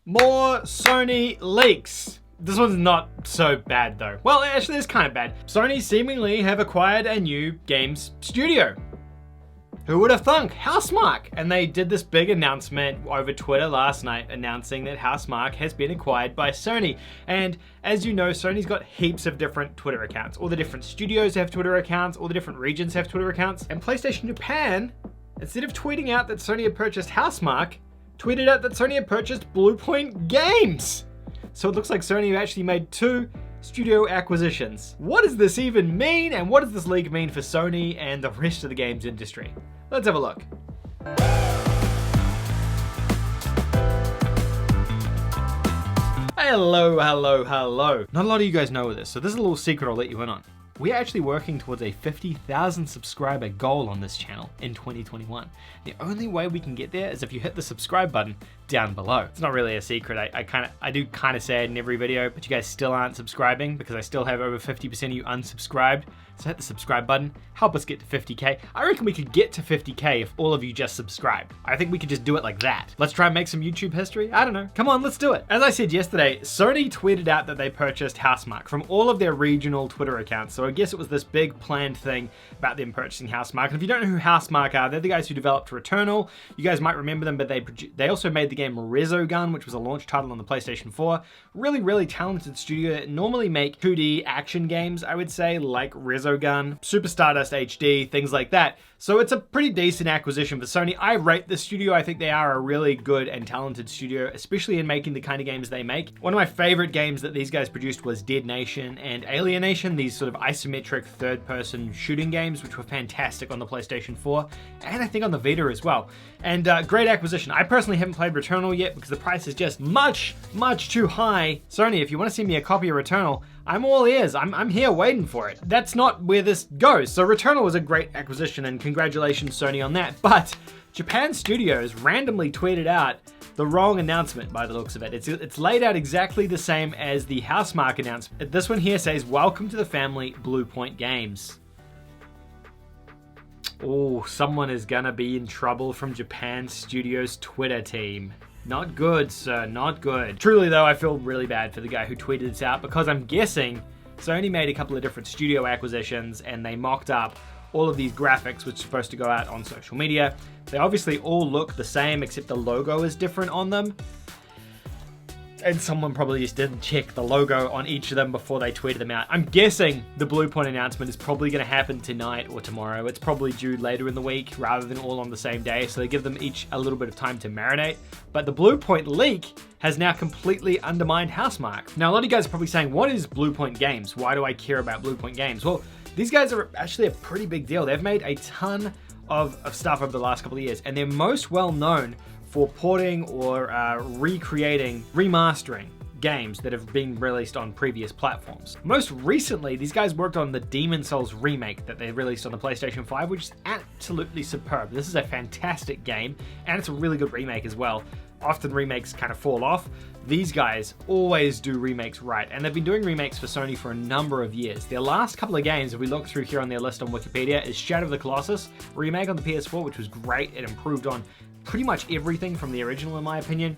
More Sony leaks. This one's not so bad though. Well, actually it's kind of bad. Sony seemingly have acquired a new games studio. Who would have thunk? Housemark! And they did this big announcement over Twitter last night announcing that Housemark has been acquired by Sony. And as you know, Sony's got heaps of different Twitter accounts. All the different studios have Twitter accounts, all the different regions have Twitter accounts. And PlayStation Japan, instead of tweeting out that Sony had purchased Housemark, tweeted out that Sony had purchased Bluepoint Games. So it looks like Sony actually made two studio acquisitions. What does this even mean, and what does this leak mean for Sony and the rest of the games industry? Let's have a look. Hello. Not a lot of you guys know this, so this is a little secret I'll let you in on. We're actually working towards a 50,000 subscriber goal on this channel in 2021. The only way we can get there is if you hit the subscribe button down below. It's not really a secret. I do kind of say it in every video, but you guys still aren't subscribing because I still have over 50% of you unsubscribed. So hit the subscribe button, help us get to 50K. I reckon we could get to 50K if all of you just subscribe. I think we could just do it like that. Let's try and make some YouTube history. I don't know. Come on, let's do it. As I said yesterday, Sony tweeted out that they purchased Housemark from all of their regional Twitter accounts. So I guess it was this big planned thing about them purchasing Housemark. And if you don't know who Housemark are, they're the guys who developed Returnal. You guys might remember them, but they also made the game Resogun, which was a launch title on the PlayStation 4. Really talented studio that normally make 2D action games, I would say, like Resogun, Super Stardust HD, things like that. So it's a pretty decent acquisition for Sony. I rate the studio. I think they are a really good and talented studio, especially in making the kind of games they make. One of my favorite games that these guys produced was Dead Nation and Alienation, these sort of isometric third-person shooting games, which were fantastic on the PlayStation 4, and I think on the Vita as well. And great acquisition. I personally haven't played Returnal yet because the price is just much too high. Sony, if you want to send me a copy of Returnal, I'm all ears. I'm here waiting for it. That's not where this goes. So Returnal was a great acquisition, and congratulations Sony on that. But Japan Studios randomly tweeted out the wrong announcement by the looks of it. It's laid out exactly the same as the Housemark announcement. This one here says, "Welcome to the family, Bluepoint Games." Oh, someone is gonna be in trouble from Japan Studios' Twitter team. Not good, sir, not good. Truly though, I feel really bad for the guy who tweeted this out because I'm guessing Sony made a couple of different studio acquisitions and they mocked up all of these graphics which are supposed to go out on social media. They obviously all look the same except the logo is different on them. And someone probably just didn't check the logo on each of them before they tweeted them out. I'm guessing the Bluepoint announcement is probably going to happen tonight or tomorrow. It's probably due later in the week rather than all on the same day, so they give them each a little bit of time to marinate. But the Bluepoint leak has now completely undermined Housemark. Now, a lot of you guys are probably saying, what is Bluepoint Games? Why do I care about Bluepoint Games? Well, these guys are actually a pretty big deal. They've made a ton of stuff over the last couple of years, and they're most well known for porting or remastering games that have been released on previous platforms. Most recently, these guys worked on the Demon's Souls remake that they released on the PlayStation 5, which is absolutely superb. This is a fantastic game, and it's a really good remake as well. Often remakes kind of fall off. These guys always do remakes right, and they've been doing remakes for Sony for a number of years. Their last couple of games, if we look through here on their list on Wikipedia, is Shadow of the Colossus remake on the PS4, which was great. It improved on pretty much everything from the original in my opinion.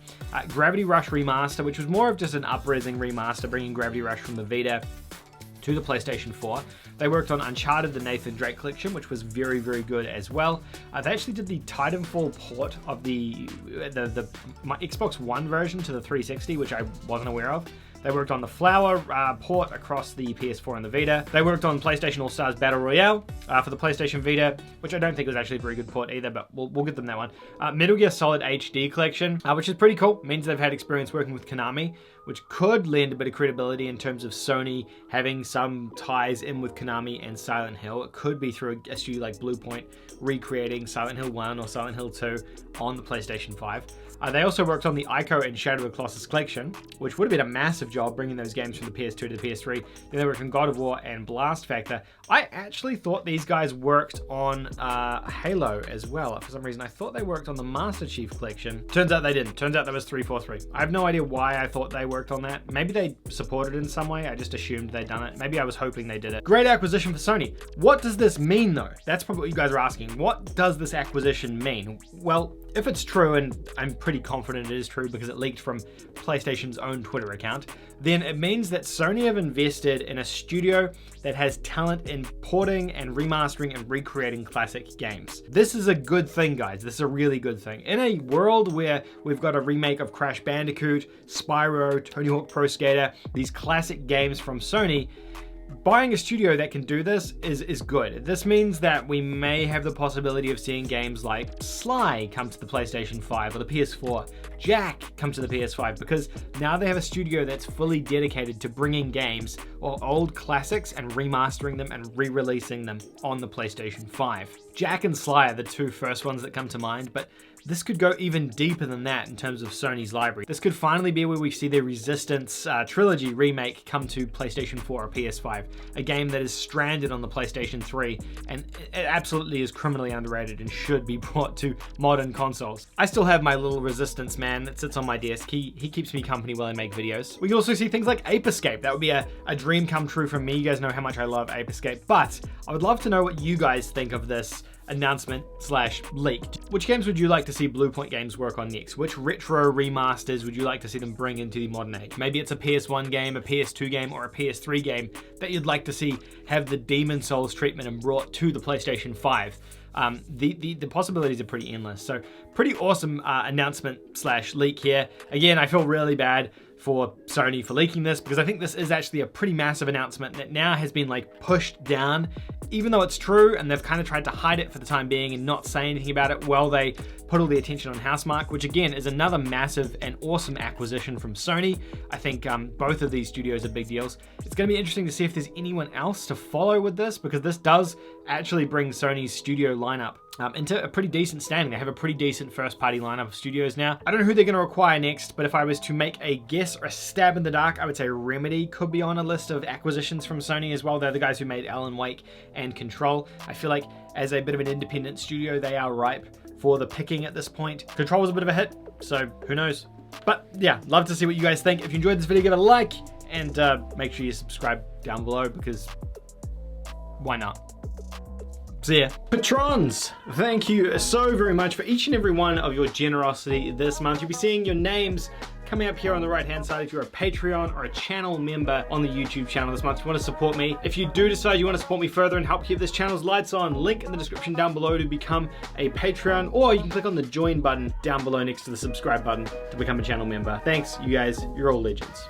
Gravity Rush Remaster, which was more of just an up-resing remaster, bringing Gravity Rush from the Vita to the PlayStation 4. They worked on Uncharted, the Nathan Drake collection, which was very good as well. They actually did the Titanfall port of my Xbox One version to the 360, which I wasn't aware of. They worked on the Flower port across the PS4 and the Vita. They worked on PlayStation All-Stars Battle Royale for the PlayStation Vita, which I don't think was actually a very good port either, but we'll give them that one. Metal Gear Solid HD Collection, which is pretty cool. Means they've had experience working with Konami, which could lend a bit of credibility in terms of Sony having some ties in with Konami and Silent Hill. It could be through a studio like Bluepoint recreating Silent Hill 1 or Silent Hill 2 on the PlayStation 5. They also worked on the Ico and Shadow of the Colossus collection, which would have been a massive job bringing those games from the PS2 to the PS3. Then they worked on God of War and Blast Factor. I actually thought these guys worked on Halo as well. For some reason, I thought they worked on the Master Chief collection. Turns out they didn't. Turns out that was 343. I have no idea why I thought they worked on that. Maybe they supported it in some way. I just assumed they'd done it. Maybe I was hoping they did it. Great acquisition for Sony. What does this mean though? That's probably what you guys are asking. What does this acquisition mean? Well, if it's true, and I'm pretty confident it is true because it leaked from PlayStation's own Twitter account, then it means that Sony have invested in a studio that has talent in porting and remastering and recreating classic games. This is a good thing, guys. This is a really good thing. In a world where we've got a remake of Crash Bandicoot, Spyro, Tony Hawk Pro Skater, these classic games from Sony, buying a studio that can do this is good. This means that we may have the possibility of seeing games like Sly come to the PlayStation 5 or the PS4, Jack come to the PS5, because now they have a studio that's fully dedicated to bringing games or old classics and remastering them and re-releasing them on the PlayStation 5. Jack and Sly are the two first ones that come to mind, but this could go even deeper than that in terms of Sony's library. This could finally be where we see the Resistance trilogy remake come to PlayStation 4 or PS5, a game that is stranded on the PlayStation 3, and it absolutely is criminally underrated and should be brought to modern consoles. I still have my little Resistance man that sits on my desk. He keeps me company while I make videos. We can also see things like Ape Escape. That would be a dream come true for me. You guys know how much I love Ape Escape, but I would love to know what you guys think of this announcement slash leak. Which games would you like to see Bluepoint Games work on next? Which retro remasters would you like to see them bring into the modern age? Maybe it's a PS1 game, a PS2 game, or a PS3 game that you'd like to see have the Demon Souls treatment and brought to the PlayStation 5. The possibilities are pretty endless. So pretty awesome announcement slash leak here. Again, I feel really bad for Sony for leaking this, because I think this is actually a pretty massive announcement that now has been like pushed down, even though it's true, and they've kind of tried to hide it for the time being and not say anything about it while they put all the attention on Housemark, which again is another massive and awesome acquisition from Sony. I think both of these studios are big deals. It's going to be interesting to see if there's anyone else to follow with this, because this does actually bring Sony's studio lineup into a pretty decent standing. They have a pretty decent first-party lineup of studios now. I don't know who they're going to acquire next, but if I was to make a guess or a stab in the dark, I would say Remedy could be on a list of acquisitions from Sony as well. They're the guys who made Alan Wake and Control. I feel like as a bit of an independent studio, they are ripe for the picking at this point. Control was a bit of a hit, so who knows? But yeah, love to see what you guys think. If you enjoyed this video, give it a like, and make sure you subscribe down below, because why not? See ya. Patrons, thank you so very much for each and every one of your generosity this month. You'll be seeing your names coming up here on the right hand side if you're a Patreon or a channel member on the YouTube channel this month. If you want to support me, if you do decide you want to support me further and help keep this channel's lights on, link in the description down below to become a Patreon, or you can click on the join button down below next to the subscribe button to become a channel member. Thanks, you guys, you're all legends.